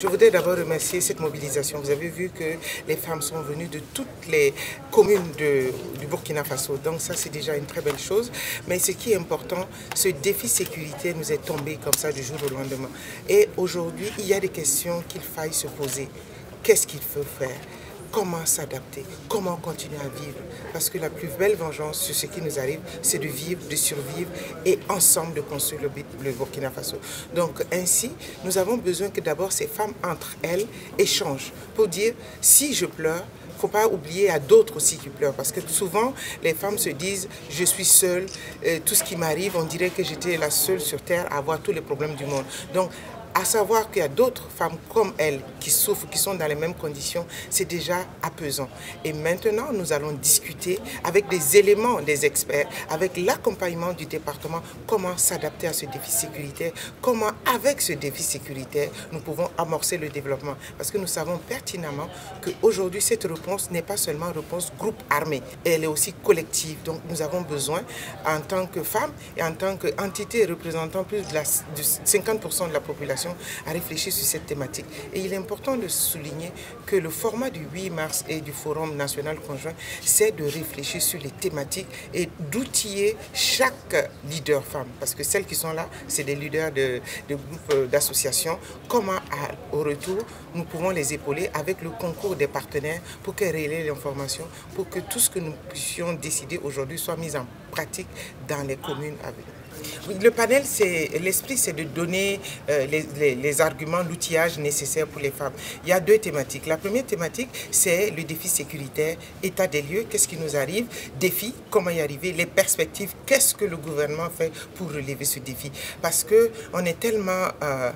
Je voudrais d'abord remercier cette mobilisation. Vous avez vu que les femmes sont venues de toutes les communes du Burkina Faso. Donc ça, c'est déjà une très belle chose. Mais ce qui est important, ce défi sécurité nous est tombé comme ça du jour au lendemain. Et aujourd'hui, il y a des questions qu'il faille se poser. Qu'est-ce qu'il faut faire ? Comment s'adapter, comment continuer à vivre. Parce que la plus belle vengeance sur ce qui nous arrive, c'est de vivre, de survivre et ensemble de construire le Burkina Faso. Donc ainsi, nous avons besoin que d'abord ces femmes entre elles échangent pour dire si je pleure, il ne faut pas oublier, il y a d'autres aussi qui pleurent. Parce que souvent, les femmes se disent je suis seule, tout ce qui m'arrive, on dirait que j'étais la seule sur terre à avoir tous les problèmes du monde. Donc, à savoir qu'il y a d'autres femmes comme elles qui souffrent, qui sont dans les mêmes conditions, c'est déjà apaisant. Et maintenant, nous allons discuter avec des éléments des experts, avec l'accompagnement du département, comment s'adapter à ce défi sécuritaire, comment avec ce défi sécuritaire, nous pouvons amorcer le développement. Parce que nous savons pertinemment qu'aujourd'hui, cette réponse n'est pas seulement une réponse groupe armé, elle est aussi collective. Donc nous avons besoin, en tant que femmes et en tant qu'entité représentant plus de 50% de la population, à réfléchir sur cette thématique. Et il est important de souligner que le format du 8 mars et du Forum national conjoint, c'est de réfléchir sur les thématiques et d'outiller chaque leader femme. Parce que celles qui sont là, c'est des leaders de groupes d'associations. Comment, au retour, nous pouvons les épauler avec le concours des partenaires pour qu'elles relaient l'information, pour que tout ce que nous puissions décider aujourd'hui soit mis en pratique dans les communes à venir. Le panel, l'esprit, c'est de donner les arguments, l'outillage nécessaire pour les femmes. Il y a deux thématiques. La première thématique, c'est le défi sécuritaire, état des lieux, qu'est-ce qui nous arrive, défi, comment y arriver, les perspectives, qu'est-ce que le gouvernement fait pour relever ce défi. Parce qu'on est tellement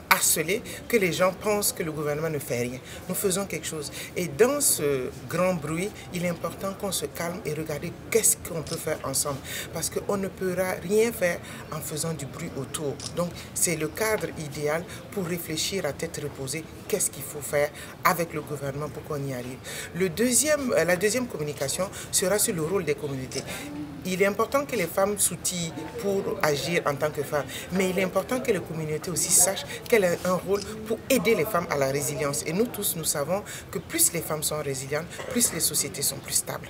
harcelé que les gens pensent que le gouvernement ne fait rien. Nous faisons quelque chose. Et dans ce grand bruit, il est important qu'on se calme et regarder qu'est-ce qu'on peut faire ensemble. Parce qu'on ne pourra rien faire en faisant du bruit autour. Donc c'est le cadre idéal pour réfléchir à tête reposée, qu'est-ce qu'il faut faire avec le gouvernement pour qu'on y arrive. La deuxième communication sera sur le rôle des communautés. Il est important que les femmes s'outillent pour agir en tant que femmes, mais il est important que les communautés aussi sachent qu'elles ont un rôle pour aider les femmes à la résilience. Et nous tous, nous savons que plus les femmes sont résilientes, plus les sociétés sont plus stables.